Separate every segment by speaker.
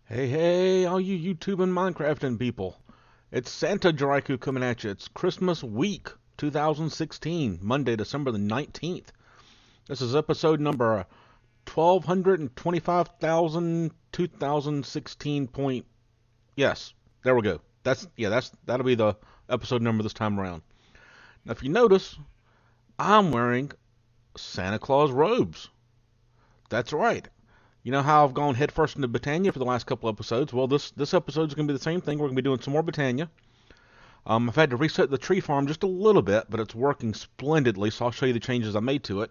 Speaker 1: Hey, hey, all you YouTube and Minecrafting people. It's Santa JaRyCu coming at you. It's Christmas week 2016, Monday, December the 19th. This is episode number 1225,000, 2016 point. Yes, there we go. That'll be the episode number this time around. Now, if you notice, I'm wearing Santa Claus robes. That's right. You know how I've gone headfirst into Botania for the last couple episodes? Well, this episode is going to be the same thing. We're going to be doing some more Botania. I've had to reset the tree farm just a little bit, but it's working splendidly, so I'll show you the changes I made to it.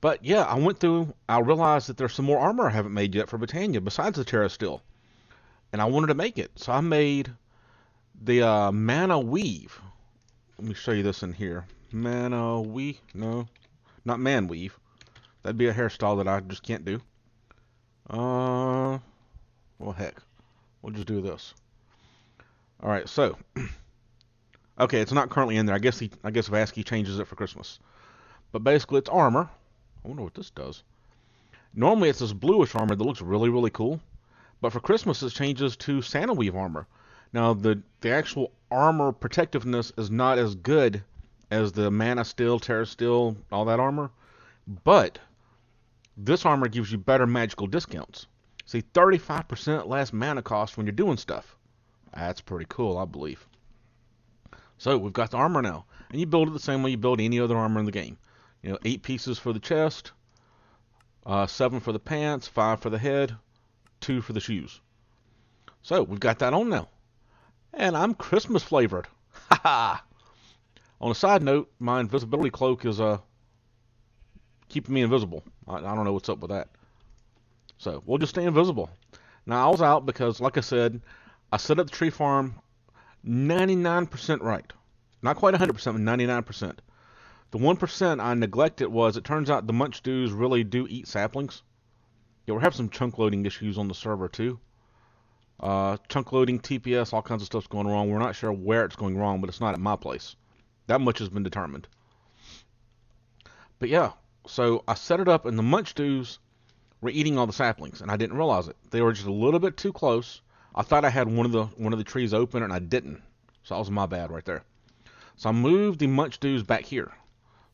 Speaker 1: But yeah, I realized that there's some more armor I haven't made yet for Botania besides the Terra Steel. And I wanted to make it, so I made the manaweave. Let me show you this in here. Manaweave? No, not manweave. That'd be a hairstyle that I just can't do. Well, heck. We'll just do this. Alright, so. Okay, it's not currently in there. I guess Vasky changes it for Christmas. But basically, it's armor. I wonder what this does. Normally, it's this bluish armor that looks really, really cool. But for Christmas, it changes to Santa Weave armor. Now, the actual armor protectiveness is not as good as the Mana Steel, Terra Steel, all that armor. But this armor gives you better magical discounts. See, 35% less mana cost when you're doing stuff. That's pretty cool, I believe. So, we've got the armor now. And you build it the same way you build any other armor in the game. 8 pieces for the chest, 7 for the pants, 5 for the head, 2 for the shoes. So, we've got that on now. And I'm Christmas flavored. Ha ha! On a side note, my invisibility cloak is keeping me invisible. I don't know what's up with that. So, we'll just stay invisible. Now, I was out because, like I said, I set up the tree farm 99% right. Not quite 100%, but 99%. The 1% I neglected was, it turns out the munchdews really do eat saplings. Yeah, we're having some chunk loading issues on the server, too. Chunk loading, TPS, all kinds of stuff's going wrong. We're not sure where it's going wrong, but it's not at my place. That much has been determined. But yeah. So I set it up, and the munchdews were eating all the saplings, and I didn't realize it. They were just a little bit too close. I thought I had one of the trees open, and I didn't. So that was my bad right there. So I moved the munchdews back here.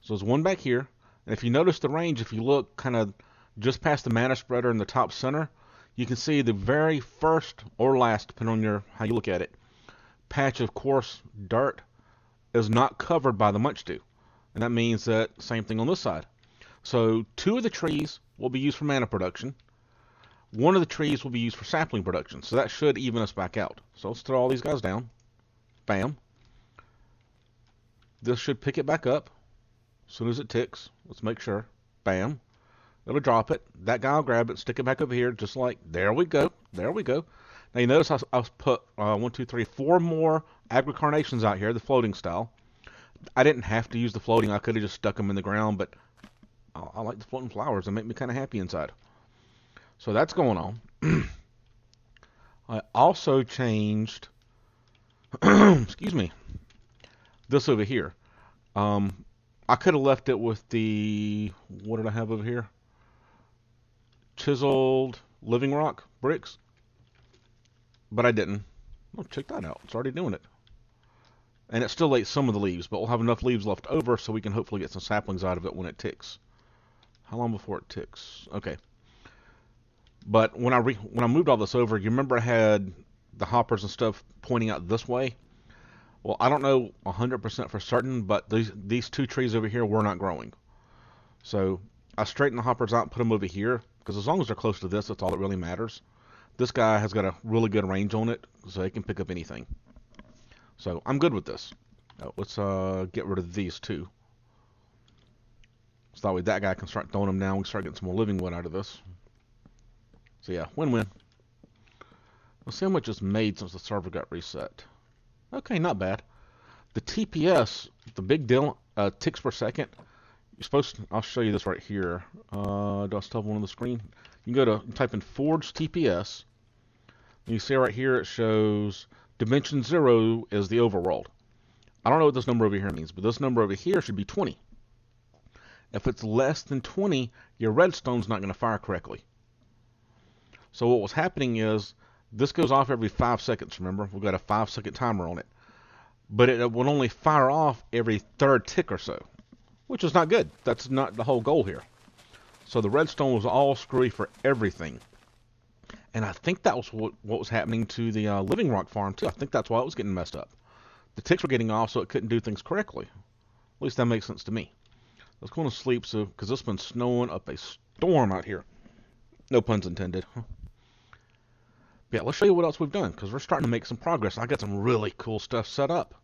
Speaker 1: So there's one back here, and if you notice the range, if you look kind of just past the mana spreader in the top center, you can see the very first or last, depending on how you look at it, patch of coarse dirt is not covered by the munchdew, and that means that same thing on this side. So 2 of the trees will be used for mana production. 1 of the trees will be used for sapling production. So that should even us back out. So let's throw all these guys down. Bam. This should pick it back up as soon as it ticks. Let's make sure. Bam. It'll drop it. That guy will grab it, stick it back over here, just like, there we go. There we go. Now you notice I put 1, 2, 3, 4 more agri-carnations out here, the floating style. I didn't have to use the floating. I could have just stuck them in the ground, but I like the floating flowers. They make me kind of happy inside. So that's going on. I also changed, excuse me, this over here. I could have left it with the, what did I have over here? Chiseled living rock bricks. But I didn't. Oh, check that out. It's already doing it. And it still ate some of the leaves, but we'll have enough leaves left over so we can hopefully get some saplings out of it when it ticks. How long before it ticks? Okay. But when I moved all this over, you remember I had the hoppers and stuff pointing out this way? Well, I don't know 100% for certain, but these 2 trees over here were not growing. So I straightened the hoppers out and put them over here, because as long as they're close to this, that's all that really matters. This guy has got a really good range on it, so he can pick up anything. So I'm good with this. Now, let's get rid of these 2. So that way that guy can start throwing them down. We can start getting some more living wood out of this. So yeah, win-win. Let's see how much it's made since the server got reset. Okay, not bad. The TPS, the big deal, ticks per second. You're supposed to, I'll show you this right here. Do I still have one on the screen? You can go to type in Forge TPS. And you see right here it shows Dimension 0 is the overworld. I don't know what this number over here means, but this number over here should be 20. If it's less than 20, your redstone's not going to fire correctly. So what was happening is this goes off every 5 seconds. Remember, we've got a 5-second timer on it, but it will only fire off every third tick or so, which is not good. That's not the whole goal here. So the redstone was all screwy for everything. And I think that was what was happening to the living rock farm too. I think that's why it was getting messed up. The ticks were getting off so it couldn't do things correctly. At least that makes sense to me. Let's go to sleep because it's been snowing up a storm out here. No puns intended. Yeah, let's show you what else we've done because we're starting to make some progress. I got some really cool stuff set up.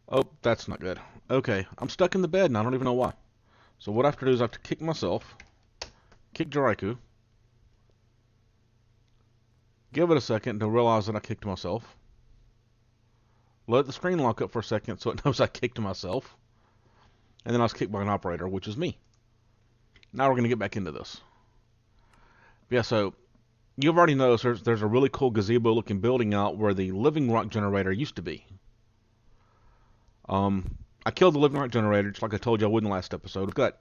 Speaker 1: Oh, that's not good. Okay, I'm stuck in the bed and I don't even know why. So what I have to do is I have to kick myself, kick JaRyCu, give it a second to realize that I kicked myself, let the screen lock up for a second so it knows I kicked myself, and then I was kicked by an operator, which is me. Now we're going to get back into this. Yeah, so you've already noticed there's a really cool gazebo looking building out where the living rock generator used to be. I killed the living rock generator, just like I told you I would in the last episode. I've got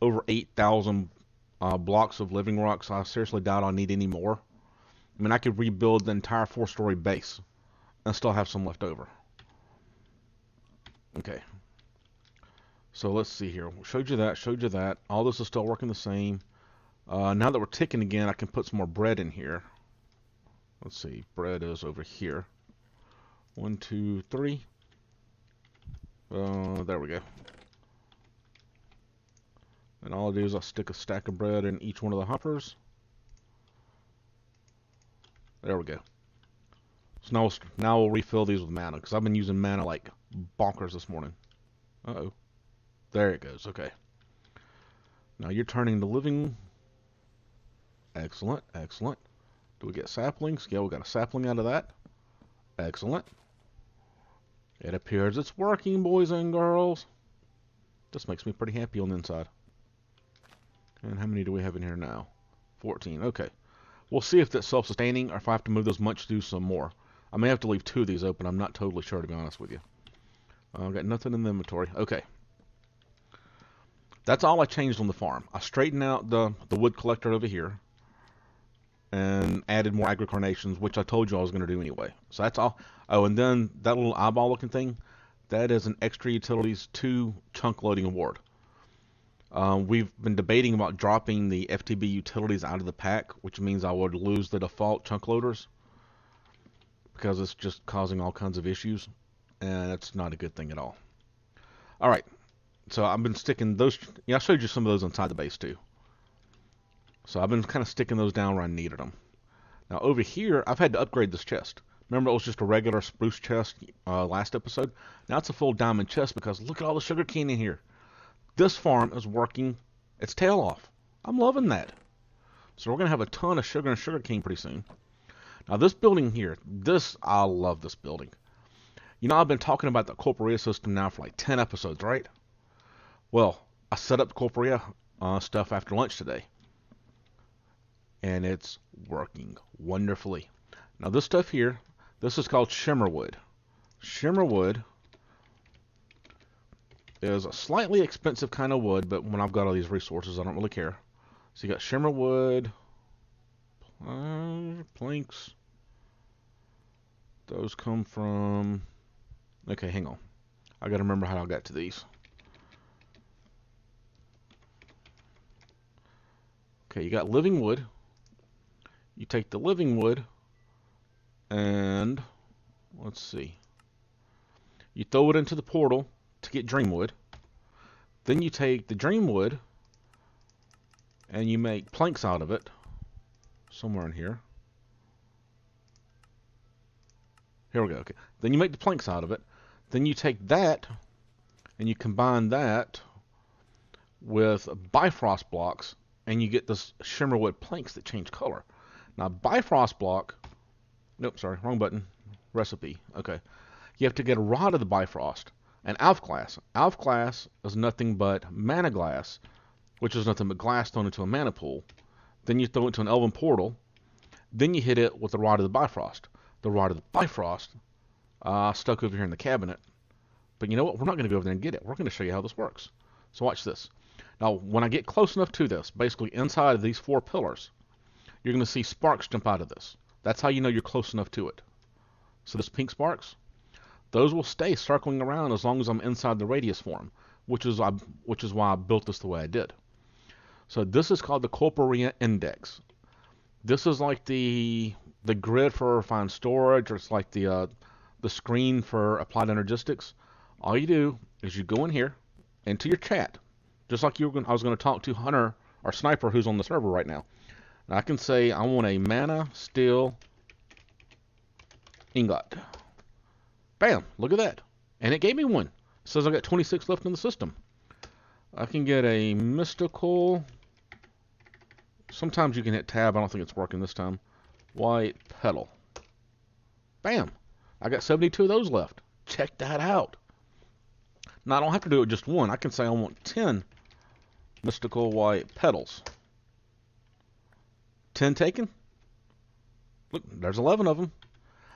Speaker 1: over 8,000 blocks of living rocks. I seriously doubt I'll need any more. I mean, I could rebuild the entire 4-story base and still have some left over. Okay. So let's see here. Showed you that. All this is still working the same. Now that we're ticking again, I can put some more bread in here. Let's see. Bread is over here. 1, 2, 3. There we go. And all I do is I stick a stack of bread in each one of the hoppers. There we go. So now we'll refill these with mana, because I've been using mana like bonkers this morning. Uh-oh. There it goes. Okay. Now you're turning the living... Excellent, excellent. Do we get saplings? Yeah, we got a sapling out of that. Excellent. It appears it's working, boys and girls. This makes me pretty happy on the inside. And how many do we have in here now? 14. Okay. We'll see if that's self-sustaining or if I have to move those munchdews some more. I may have to leave 2 of these open. I'm not totally sure, to be honest with you. I've got nothing in the inventory. Okay. That's all I changed on the farm. I straightened out the wood collector over here and added more agri-carnations, which I told you I was going to do anyway. So that's all. Oh, and then that little eyeball looking thing, that is an extra utilities 2 chunk loading award. We've been debating about dropping the FTB utilities out of the pack, which means I would lose the default chunk loaders because it's just causing all kinds of issues, and it's not a good thing at all. All right, so I've been sticking those. Yeah, I showed you some of those inside the base too. So I've been kind of sticking those down where I needed them. Now over here, I've had to upgrade this chest. Remember, it was just a regular spruce chest last episode. Now it's a full diamond chest because look at all the sugarcane in here. This farm is working its tail off. I'm loving that. So we're going to have a ton of sugar and sugarcane pretty soon. Now this building here, I love this building. You know, I've been talking about the Corporeal system now for like 10 episodes, right? Well, I set up the Corporeal stuff after lunch today. And it's working wonderfully. Now this stuff here, this is called Shimmer Wood. Shimmer Wood is a slightly expensive kind of wood, but when I've got all these resources, I don't really care. So you got Shimmer Wood, planks. Those come from... Okay, hang on. I gotta remember how I got to these. Okay, you got living wood. You take the living wood and let's see. You throw it into the portal to get dream wood. Then you take the dream wood and you make planks out of it. Somewhere in here. Here we go. Okay. Then you make the planks out of it. Then you take that and you combine that with Bifrost blocks and you get this Shimmer Wood planks that change color. Now, Bifrost block, nope, sorry, wrong button, recipe, okay. You have to get a rod of the Bifrost, and Alf glass. Alf glass is nothing but mana glass, which is nothing but glass thrown into a mana pool. Then you throw it into an elven portal, then you hit it with the rod of the Bifrost. The rod of the Bifrost stuck over here in the cabinet, but you know what, we're not going to go over there and get it. We're going to show you how this works. So watch this. Now, when I get close enough to this, basically inside of these 4 pillars, you're going to see sparks jump out of this. That's how you know you're close enough to it. So this pink sparks, those will stay circling around as long as I'm inside the radius form, which is why I built this the way I did. So this is called the Corporeal index. This is like the grid for refined storage, or it's like the screen for applied energistics. All you do is you go in here into your chat, just like I was going to talk to Hunter or Sniper, who's on the server right now. And I can say I want a mana steel ingot. Bam! Look at that, and it gave me one. It says I got 26 left in the system. I can get a mystical. Sometimes you can hit tab. I don't think it's working this time. White petal. Bam! I got 72 of those left. Check that out. Now I don't have to do it just one. I can say I want 10 mystical white petals. 10 taken. Look, there's 11 of them.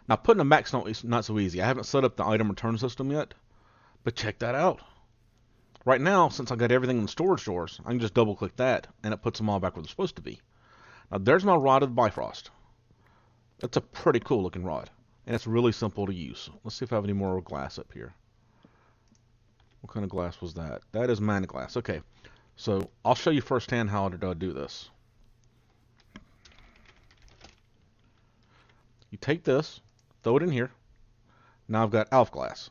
Speaker 1: Now putting them back's not so easy. I haven't set up the item return system yet, but check that out. Right now, since I got everything in the storage drawers, I can just double click that and it puts them all back where they're supposed to be. Now there's my rod of Bifrost. That's a pretty cool looking rod, and it's really simple to use. Let's see if I have any more glass up here. What kind of glass was that? That is mana glass. Okay, so I'll show you firsthand how to do this. You take this, throw it in here. Now I've got Alf glass.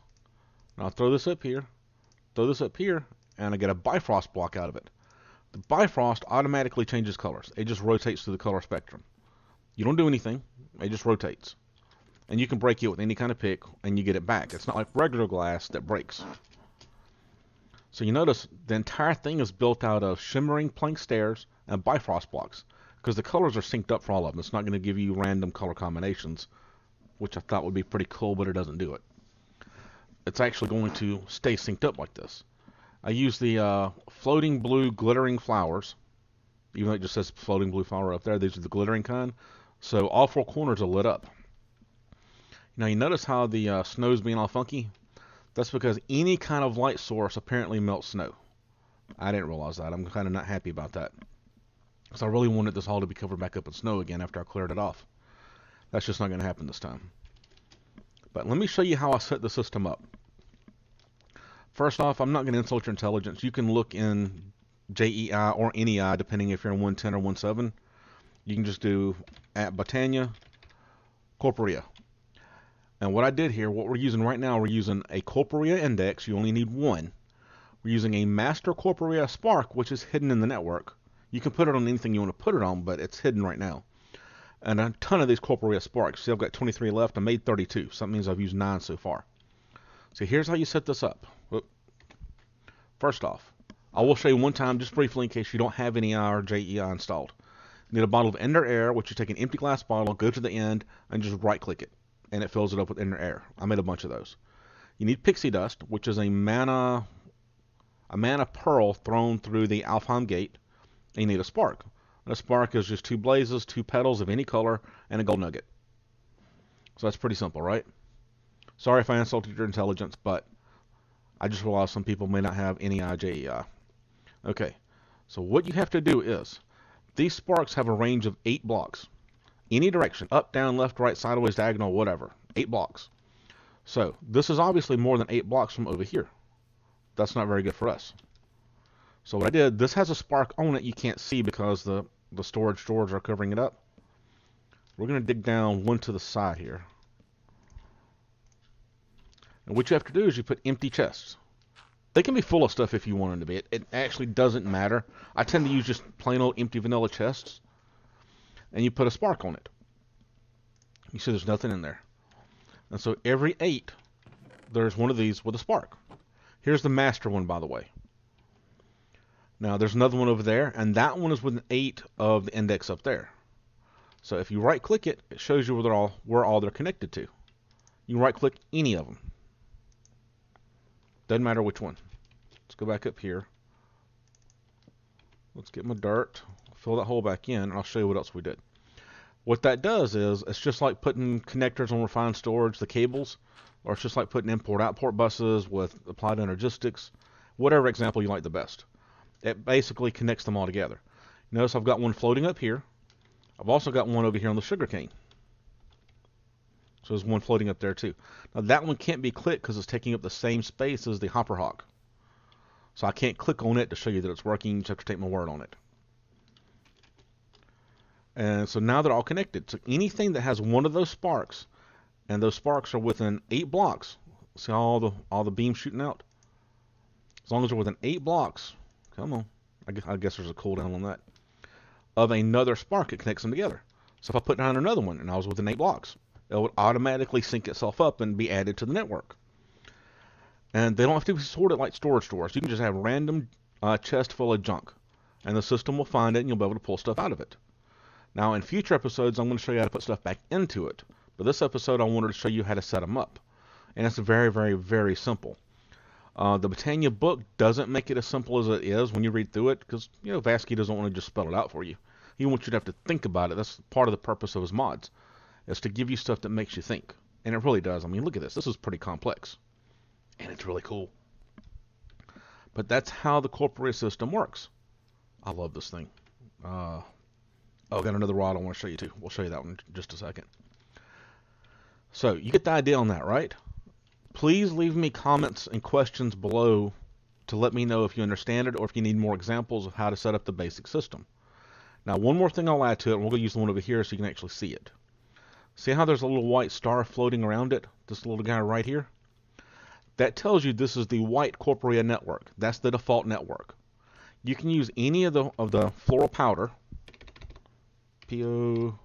Speaker 1: Now I'll throw this up here, and I get a Bifrost block out of it. The Bifrost automatically changes colors. It just rotates through the color spectrum. You don't do anything. It just rotates. And you can break it with any kind of pick, and you get it back. It's not like regular glass that breaks. So you notice the entire thing is built out of shimmering plank stairs and Bifrost blocks, because the colors are synced up for all of them. It's not going to give you random color combinations, which I thought would be pretty cool, but it doesn't do it. It's actually going to stay synced up like this. I use the floating blue glittering flowers, even though it just says floating blue flower up there. These are the glittering kind. So all four corners are lit up. Now you notice how the snow's being all funky? That's because any kind of light source apparently melts snow. I didn't realize that. I'm kind of not happy about that, because I really wanted this hall to be covered back up in snow again after I cleared it off. That's just not going to happen this time. But let me show you how I set the system up. First off, I'm not going to insult your intelligence. You can look in JEI or NEI, depending if you're in 110 or 17. You can just do at Botania Corporea. And what I did here, what we're using right now, we're using a Corporeal index. You only need one. We're using a master Corporeal spark, which is hidden in the network. You can put it on anything you want to put it on, but it's hidden right now. And a ton of these Corporeal sparks. See, I've got 23 left. I made 32. So that means I've used 9 so far. So here's how you set this up. First off, I will show you one time, just briefly, in case you don't have any I or JEI installed. You need a bottle of Ender Air, which you take an empty glass bottle, go to the end, and just right-click it. And it fills it up with Ender Air. I made a bunch of those. You need Pixie Dust, which is a mana pearl thrown through the Alfheim gate. And you need a spark. And a spark is just 2 blazes, 2 petals of any color, and a gold nugget. So that's pretty simple, right? Sorry if I insulted your intelligence, but I just realized some people may not have any JEI. Okay, so what you have to do is, these sparks have a range of 8 blocks. Any direction, up, down, left, right, sideways, diagonal, whatever. 8 blocks. So this is obviously more than 8 blocks from over here. That's not very good for us. So what I did, this has a spark on it you can't see because the storage drawers are covering it up. We're going to dig down one to the side here. And what you have to do is you put empty chests. They can be full of stuff if you want them to be. It actually doesn't matter. I tend to use just plain old empty vanilla chests. And you put a spark on it. You see there's nothing in there. And so every 8, there's one of these with a spark. Here's the master one, by the way. Now there's another one over there, and that one is with an 8 of the index up there. So if you right click it, it shows you where all they're connected to. You can right click any of them. Doesn't matter which one. Let's go back up here. Let's get my dirt, fill that hole back in, and I'll show you what else we did. What that does is, it's just like putting connectors on refined storage, the cables, or it's just like putting import-outport buses with applied energistics, whatever example you like the best. It basically connects them all together. Notice I've got one floating up here. I've also got one over here on the sugarcane. So there's one floating up there too. Now that one can't be clicked because it's taking up the same space as the hopper hawk. So I can't click on it to show you that it's working. You just have to take my word on it. And so now they're all connected. So anything that has one of those sparks, and those sparks are within 8 blocks. See all the beams shooting out? As long as they're within 8 blocks, come on. I guess there's a cooldown on that. Of another spark, it connects them together. So if I put down another one and I was within 8 blocks, it would automatically sync itself up and be added to the network. And they don't have to be sorted like storage stores. You can just have random chest full of junk, and the system will find it and you'll be able to pull stuff out of it. Now in future episodes, I'm going to show you how to put stuff back into it. But this episode, I wanted to show you how to set them up. And it's very, very, very simple. The Botania book doesn't make it as simple as it is when you read through it, because, you know, Vasky doesn't want to just spell it out for you. He wants you to have to think about it. That's part of the purpose of his mods, is to give you stuff that makes you think. And it really does. I mean, look at this. This is pretty complex. And it's really cool. But that's how the Corporeal system works. I love this thing. Oh, I got another rod I want to show you too. We'll show you that one in just a second. So, you get the idea on that, right? Please leave me comments and questions below to let me know if you understand it or if you need more examples of how to set up the basic system. Now, one more thing I'll add to it, and we're going to use the one over here so you can actually see it. See how there's a little white star floating around it? This little guy right here? That tells you this is the white Corporeal network. That's the default network. You can use any of the floral powder. P-O...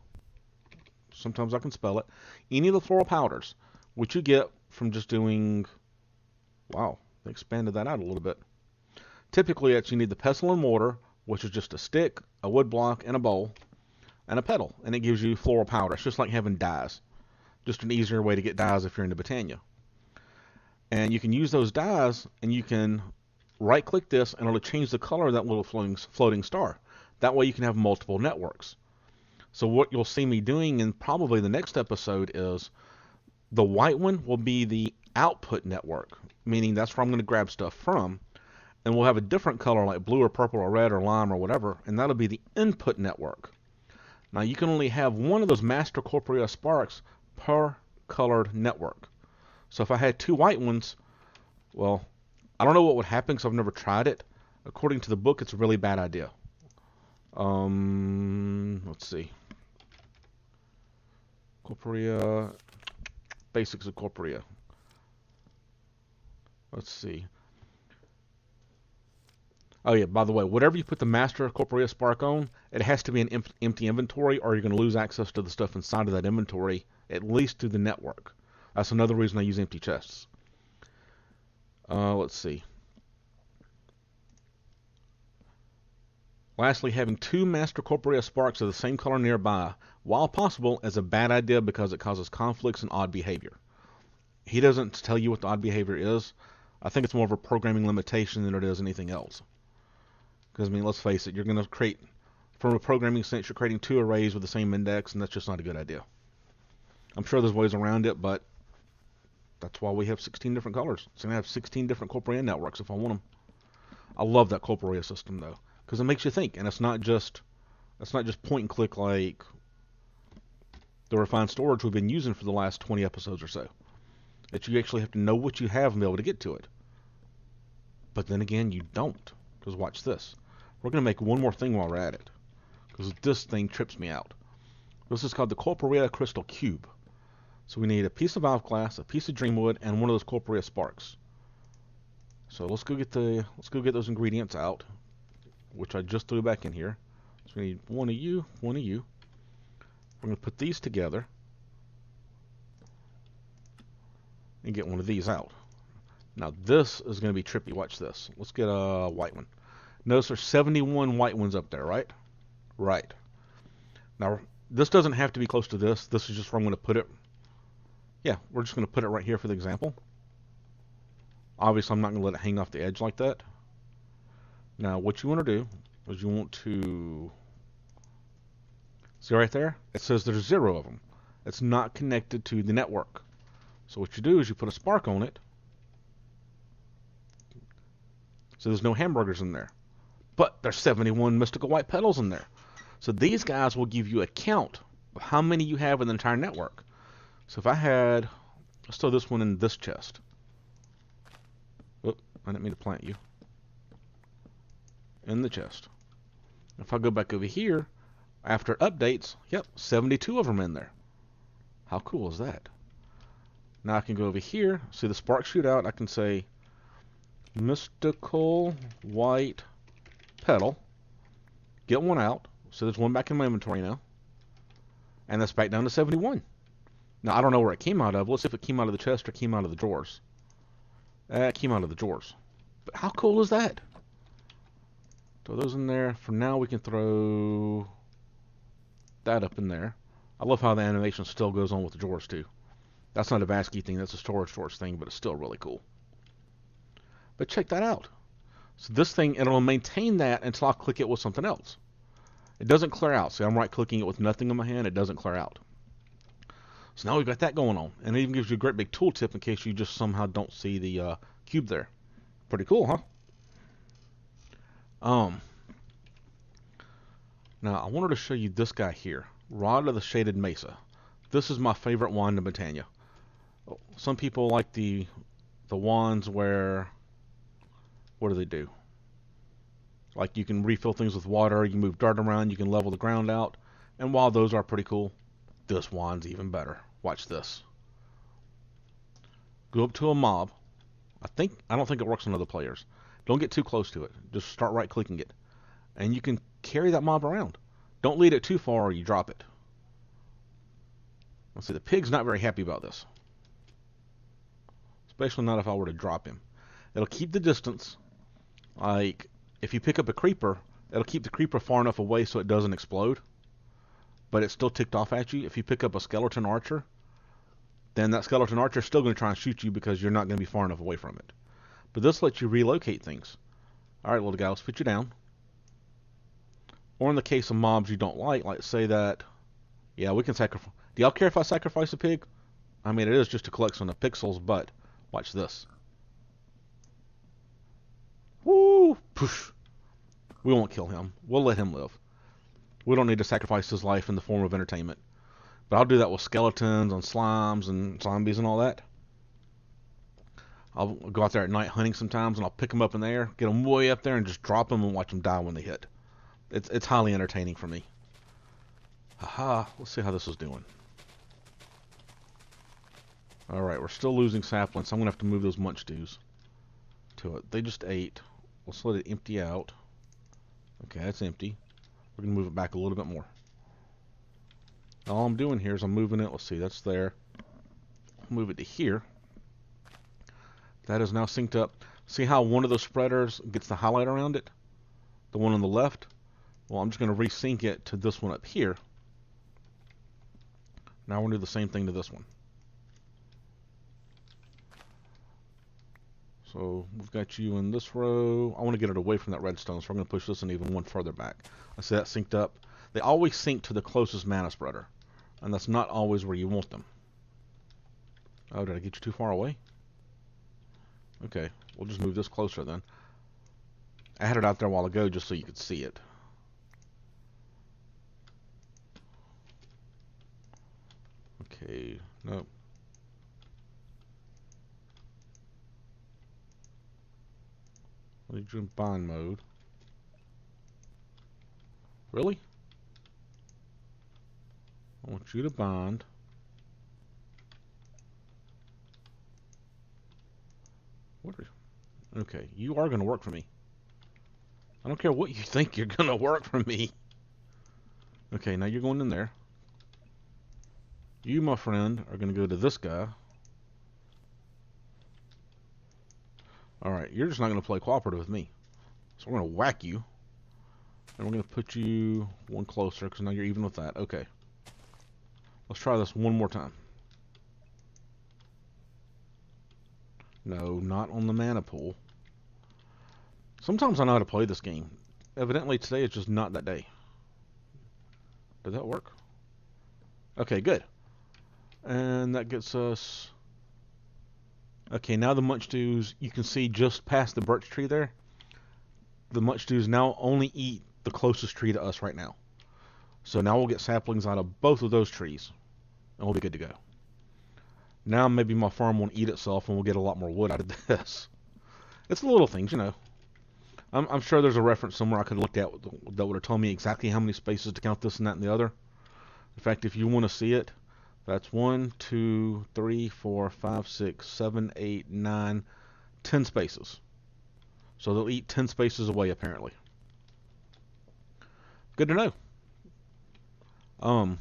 Speaker 1: Sometimes I can spell it. Any of the floral powders, which you get from just doing... Wow, they expanded that out a little bit. Typically, you need the pestle and mortar, which is just a stick, a wood block, and a bowl, and a petal. And it gives you floral powder. It's just like having dyes. Just an easier way to get dyes if you're into Botania. And you can use those dyes, and you can right-click this, and it'll change the color of that little floating star. That way you can have multiple networks. So what you'll see me doing in probably the next episode is the white one will be the output network, meaning that's where I'm going to grab stuff from, and we'll have a different color like blue or purple or red or lime or whatever, and that'll be the input network. Now you can only have one of those master Corporeal sparks per colored network. So if I had 2 white ones, well, I don't know what would happen because I've never tried it. According to the book, it's a really bad idea. Let's see. Corporea, basics of Corporea. Let's see. Oh yeah, by the way, whatever you put the master Corporea spark on, it has to be an empty inventory, or you're going to lose access to the stuff inside of that inventory, at least through the network. That's another reason I use empty chests. Let's see. Lastly, having 2 master Corporeal sparks of the same color nearby, while possible, is a bad idea because it causes conflicts and odd behavior. He doesn't tell you what the odd behavior is. I think it's more of a programming limitation than it is anything else. Because, I mean, let's face it, you're going to create, from a programming sense, you're creating 2 arrays with the same index, and that's just not a good idea. I'm sure there's ways around it, but that's why we have 16 different colors. So I'm going to have 16 different Corporeal networks if I want them. I love that Corporeal system, though, because it makes you think, and it's not just point and click like the refined storage we've been using for the last 20 episodes or so. That you actually have to know what you have and be able to get to it. But then again, you don't, because watch this. We're going to make one more thing while we're at it, because this thing trips me out. This is called the Corporeal Crystal Cube. So we need a piece of hourglass, a piece of dreamwood, and one of those Corporeal sparks. So let's go get those ingredients out, which I just threw back in here. So we need one of you, one of you. We're going to put these together and get one of these out. Now this is going to be trippy. Watch this. Let's get a white one. Notice there's 71 white ones up there, right? Right. Now this doesn't have to be close to this. This is just where I'm going to put it. Yeah, we're just going to put it right here for the example. Obviously, I'm not going to let it hang off the edge like that. Now, what you want to do is you want to... See right there? It says there's 0 of them. It's not connected to the network. So what you do is you put a spark on it. So there's no hamburgers in there. But there's 71 mystical white petals in there. So these guys will give you a count of how many you have in the entire network. So if I had, let's throw this one in this chest. Oop, I didn't mean to plant you. In the chest. If I go back over here, after updates, yep, 72 of them in there. How cool is that? Now I can go over here, see the sparks shoot out. I can say mystical white petal. Get one out. So there's one back in my inventory now. And that's back down to 71. Now I don't know where it came out of. Let's see if it came out of the chest or came out of the drawers. It came out of the drawers. But how cool is that? Throw those in there. For now we can throw that up in there. I love how the animation still goes on with the drawers too. That's not a Vasky thing, that's a storage thing, but it's still really cool. But check that out. So this thing, it'll maintain that until I click it with something else. It doesn't clear out. See, I'm right-clicking it with nothing in my hand, it doesn't clear out. So now we've got that going on. And it even gives you a great big tooltip in case you just somehow don't see the cube there. Pretty cool, huh? Now, I wanted to show you this guy here. Rod of the Shaded Mesa. This is my favorite wand in Botania. Some people like the wands where, what do they do? Like you can refill things with water, you can move dirt around, you can level the ground out. And while those are pretty cool, this wand's even better. Watch this. Go up to a mob. I don't think it works on other players. Don't get too close to it. Just start right clicking it. And you can carry that mob around. Don't lead it too far or you drop it. Let's see, the pig's not very happy about this. Especially not if I were to drop him. It'll keep the distance. Like, if you pick up a creeper, it'll keep the creeper far enough away so it doesn't explode. But it's still ticked off at you. If you pick up a skeleton archer, then that skeleton archer is still going to try and shoot you because you're not going to be far enough away from it. But this lets you relocate things. Alright, little guy, let's put you down. Or in the case of mobs you don't like say that, yeah, we can sacrifice. Do y'all care if I sacrifice a pig? I mean, it is just a collection of pixels, but watch this. Woo! Poof. We won't kill him. We'll let him live. We don't need to sacrifice his life in the form of entertainment. But I'll do that with skeletons and slimes and zombies and all that. I'll go out there at night hunting sometimes, and I'll pick them up in the air, get them way up there, and just drop them and watch them die when they hit. It's highly entertaining for me. Haha, let's see how this is doing. Alright, we're still losing saplings, so I'm going to have to move those munchdews to it. They just ate. Let's let it empty out. Okay, that's empty. We're going to move it back a little bit more. All I'm doing here is I'm moving it. Let's see, that's there. I'll move it to here. That is now synced up. See how one of those spreaders gets the highlight around it? The one on the left? Well, I'm just going to resync it to this one up here. Now we're going to do the same thing to this one. So we've got you in this row. I want to get it away from that redstone, so I'm going to push this one even one further back. I see that synced up. They always sync to the closest mana spreader, and that's not always where you want them. Oh, did I get you too far away? Okay, we'll just move this closer then. I had it out there a while ago just so you could see it. Okay, no. Leave you in bind mode. Really? I want you to bind. What are, okay, you are going to work for me. I don't care what you think you're going to work for me. Okay, now you're going in there. You, my friend, are going to go to this guy. Alright, you're just not going to play cooperative with me. So we're going to whack you. And we're going to put you one closer, because now you're even with that. Okay. Let's try this one more time. No, not on the mana pool. Sometimes I know how to play this game. Evidently today it's just not that day. Did that work? Okay, good. And that gets us... Okay, now the munchdews, you can see just past the birch tree there. The munchdews now only eat the closest tree to us right now. So now we'll get saplings out of both of those trees, and we'll be good to go. Now maybe my farm won't eat itself, and we'll get a lot more wood out of this. It's the little things, you know. I'm sure there's a reference somewhere I could look at that would have told me exactly how many spaces to count this and that and the other. In fact, if you want to see it, that's 1, 2, 3, 4, 5, 6, 7, 8, 9, 10 spaces. So they'll eat 10 spaces away, apparently. Good to know. Well,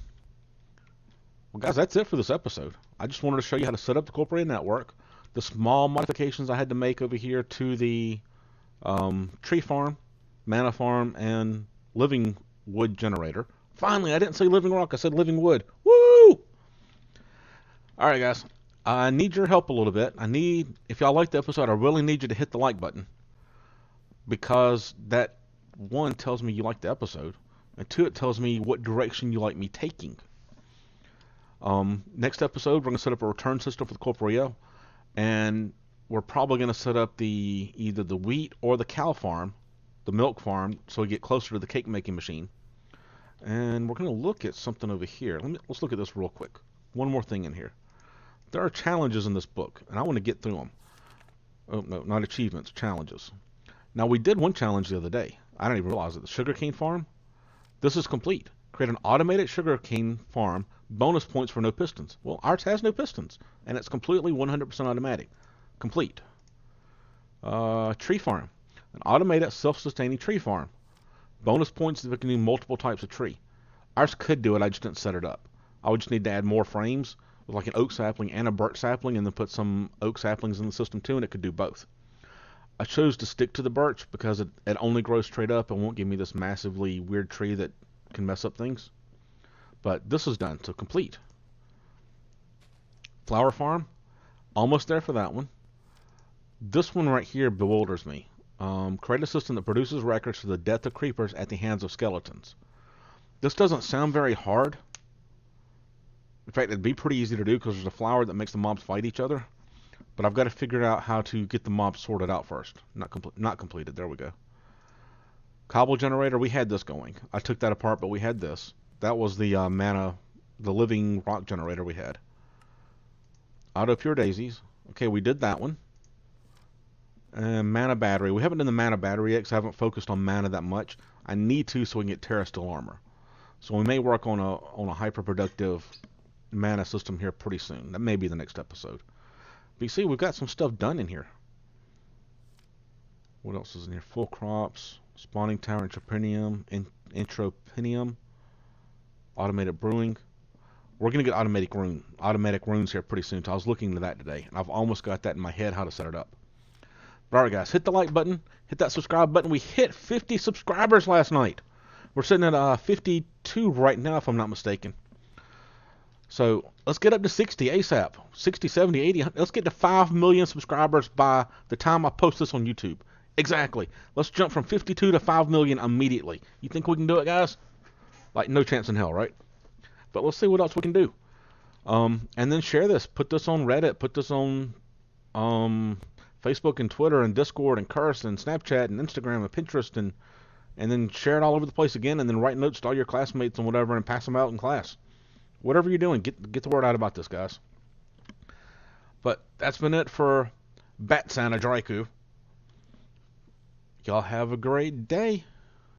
Speaker 1: guys, that's it for this episode. I just wanted to show you how to set up the Corporeal network, the small modifications I had to make over here to the tree farm, mana farm, and living wood generator. Finally, I didn't say living rock, I said living wood. Woo! Alright, guys. I need your help a little bit. If y'all like the episode, I really need you to hit the like button. Because that, one, tells me you like the episode. And two, it tells me what direction you like me taking. Next episode, we're going to set up a return system for the Corporeal. And we're probably going to set up either the wheat or the cow farm, the milk farm, so we get closer to the cake making machine. And we're going to look at something over here. Let's look at this real quick. One more thing in here. There are challenges in this book, and I want to get through them. Oh, no, not achievements, challenges. Now, we did one challenge the other day. I didn't even realize it. The Sugarcane Farm. This is complete. Create an automated sugarcane farm. Bonus points for no pistons. Well, ours has no pistons, and it's completely 100% automatic. Complete. Tree farm. An automated self-sustaining tree farm. Bonus points if it can do multiple types of tree. Ours could do it, I just didn't set it up. I would just need to add more frames with like an oak sapling and a birch sapling, and then put some oak saplings in the system too, and it could do both. I chose to stick to the birch because it only grows straight up and won't give me this massively weird tree that can mess up things. But this is done, so complete. Flower farm, almost there for that one. This one right here bewilders me. Create a system that produces records for the death of creepers at the hands of skeletons. This doesn't sound very hard. In fact, it'd be pretty easy to do because there's a flower that makes the mobs fight each other. But I've got to figure out how to get the mobs sorted out first. Not completed. There we go. Cobble generator. We had this going. I took that apart, but we had this. That was the the living rock generator we had. Auto pure daisies. Okay, we did that one. And mana battery. We haven't done the mana battery yet because I haven't focused on mana that much. I need to so we can get Terra Steel armor. So we may work on a hyper productive mana system here pretty soon. That may be the next episode. But you see, we've got some stuff done in here. What else is in here? Full crops, spawning tower, entropinium, automated brewing. We're going to get automatic runes here pretty soon. So I was looking into that today, and I've almost got that in my head how to set it up. But alright guys, hit the like button, hit that subscribe button. We hit 50 subscribers last night. We're sitting at 52 right now, if I'm not mistaken. So let's get up to 60 ASAP. 60, 70, 80. Let's get to 5 million subscribers by the time I post this on YouTube. Exactly. Let's jump from 52 to 5 million immediately. You think we can do it, guys? Like, no chance in hell, right? But let's see what else we can do. And then share this. Put this on Reddit. Put this on Facebook and Twitter and Discord and Curse and Snapchat and Instagram and Pinterest, and then share it all over the place again, and then write notes to all your classmates and whatever and pass them out in class. Whatever you're doing, get the word out about this, guys. But that's been it for Bat Santa JaRyCu. Y'all have a great day.